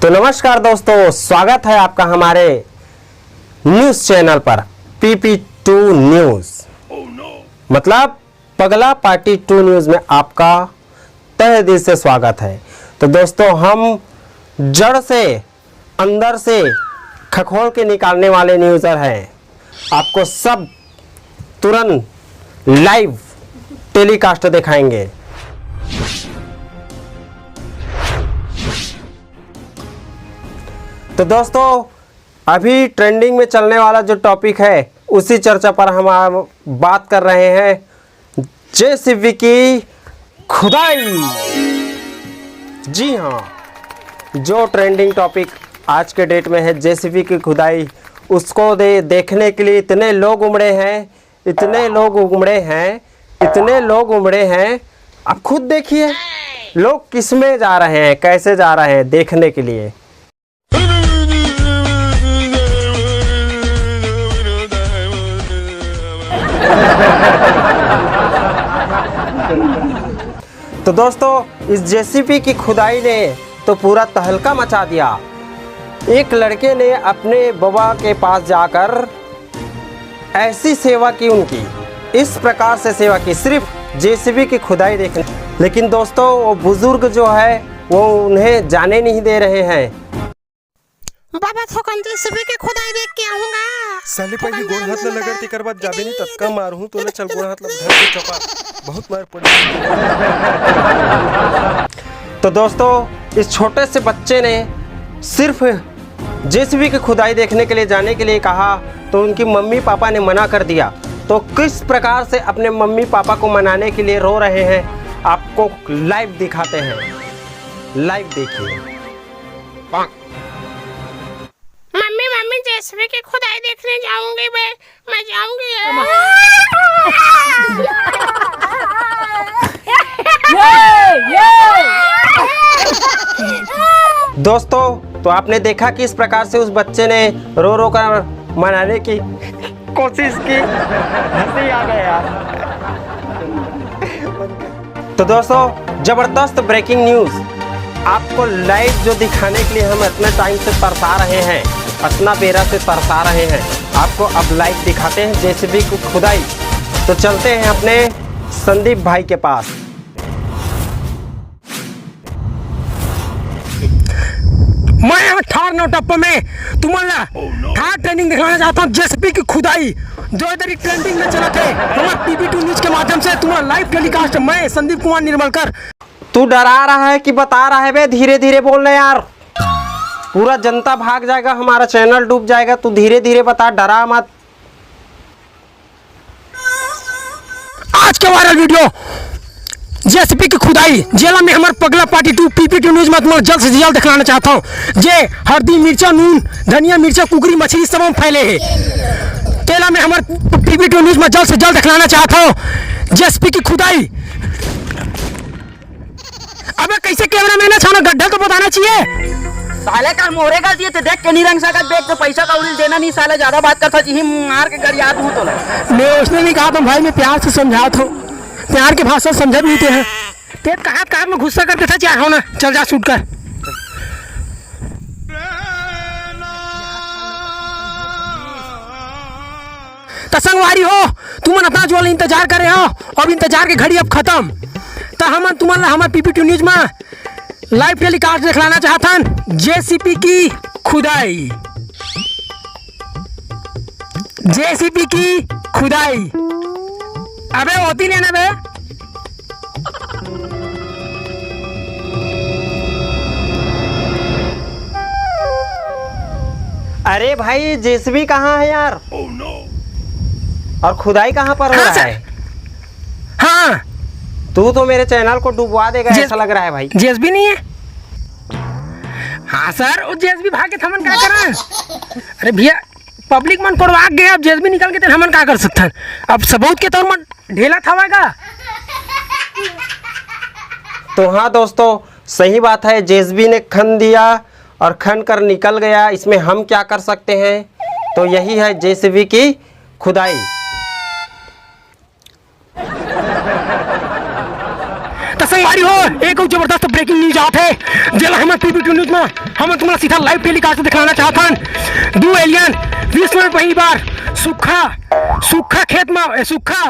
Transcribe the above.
तो नमस्कार दोस्तों, स्वागत है आपका हमारे न्यूज़ चैनल पर PP2 न्यूज़ मतलब पगला पार्टी 2 न्यूज़ में आपका तहे दिल से स्वागत है। तो दोस्तों, हम जड़ से अंदर से खखोल के निकालने वाले न्यूज़र हैं। आपको सब तुरंत लाइव टेलीकास्ट दिखाएंगे। तो दोस्तों, अभी ट्रेंडिंग में चलने वाला जो टॉपिक है उसी चर्चा पर हम बात कर रहे हैं, जेसीबी की खुदाई। जी हाँ, जो ट्रेंडिंग टॉपिक आज के डेट में है जेसीबी की खुदाई, उसको देखने के लिए इतने लोग उमड़े हैं। आप खुद देखिए, लोग किस में जा रहे हैं, कैसे जा रहे हैं देखने के लिए। तो दोस्तों, इस जेसीबी की खुदाई ने तो पूरा तहलका मचा दिया। एक लड़के ने अपने बाबा के पास जाकर ऐसी सेवा की, उनकी इस प्रकार से सेवा की, सिर्फ जेसीबी की खुदाई देखने। लेकिन दोस्तों, वो बुजुर्ग जो है वो उन्हें जाने नहीं दे रहे हैं। बाबा थोकन जेसीबी की खुदाई देख के आऊंगा। साले पहले गोड़ हाथ ल लगड़ तेकर बाद जाबे नहीं तत्का मारहूं तो ले चल गोड़ हाथ ल धर के चपा बहुत मार पड़ी। तो दोस्तों, इस छोटे से बच्चे ने सिर्फ जेसीबी की खुदाई देखने के लिए जाने के लिए कहा तो उनकी मम्मी पापा ने मना कर दिया। तो किस प्रकार से अपने मम्मी पापा को मनाने के लिए रो रहे हैं, आपको लाइव दिखाते हैं। लाइव देखिए। मम्मी जेसीबी की खुदाई देखने जाऊंगी। मैं जाऊंगी। दोस्तों, तो आपने देखा कि इस प्रकार से उस बच्चे ने रो रो कर मनाने की कोशिश की। हंसी आ गया यार। तो दोस्तों, जबरदस्त ब्रेकिंग न्यूज़ आपको लाइव जो दिखाने के लिए हम इतना टाइम से तरसा रहे हैं, इतना बेरा से तरसा रहे हैं, आपको अब लाइव दिखाते हैं जेसीबी की खुदाई। तो चलते हैं अपने संदीप भाई के पास। मैं ठार नौटप्पा में तुम्हारा ठार ट्रेनिंग दिखाना चाहता हूँ। जेसीबी की खुदाई जो इधर ट्रेंडिंग में चला थे, हमारे PP2 न्यूज़ के माध्यम से तुम्हारा लाइव टेलीकास्ट। मैं संदीप कुमार निर्मलकर। तू डरा रहा है कि बता रहा है बे? धीरे धीरे बोल रहे यार, पूरा जनता भाग जाएगा, हमारा चैनल डूब जाएगा। तू धीरे धीरे बता, डरा मत। आज का वायरल वीडियो जेसीबी की खुदाई जेला में हमारे पगला पार्टी 2 PP2 न्यूज़ में तुम्हारा जल्द से जल्द दिखाना चाहता हूँ। जे हल्दी मिर्चा नून धनिया मिर्चा कुकरी मछली सब हम फैले है तेला में हमारे PP2 न्यूज़ में जल्द से जल्द दिखाना चाहता हूँ जेसीबी की खुदाई। अबे कैसे कैमरा मैन छाना गड्ढा तो बताना चाहिए। साले का मोरे का दिए थे, देख के नहीं रंग सकत, देख तो पैसा कौड़ी देना नहीं। साले ज्यादा बात करता जी मार के गरियात हूं तो मैं उसने नहीं कहा था भाई, मैं प्यार से समझाता हूँ, प्यार के भाषा समझा भी हैं। ते कहा कार में गुस्सा करके था चाहे हो ना, चल जा शूट कर। तो संगवारी हो तुम अपना जो इंतजार कर रहे हो, अब इंतजार की घड़ी अब खत्म। तो हम तुम्हारा हमारे PP2 न्यूज़ में लाइव टेलीकास्ट दिखलाना चाहता हूं जेसीबी की खुदाई। जेसीबी की खुदाई अबे होती नहीं ना बे। अरे भाई, जेसीबी कहाँ है यार? और खुदाई कहाँ पर हो रहा है? हाँ, तू तो मेरे चैनल को डुबवा देगा ऐसा लग रहा है भाई। जेसीबी नहीं है? हाँ सर, वो जेसीबी भाग के थमन क्या कर रहा है? अरे भैया, पब्लिक मन कोड़वा गया, अब जेसीबी निकल के हमन क्या कर सकते हैं? अब सबूत के तौर में ढेला थवाएगा। तो हाँ दोस्तों, सही बात है, जेसीबी ने खन दिया और खन कर निकल गया। इसमें हम क्या कर सकते हैं? तो यही है जेसीबी की खुदाई। संगवारी हो एक जबरदस्त ब्रेकिंग न्यूज आते है जेला हम पीपी2 न्यूज में हम तुम्हारा सीधा लाइव टेलीकास्ट दिखाना चाहता हूं। 2 एलियन विश्व में पहली बार सूखा खेत में सूखा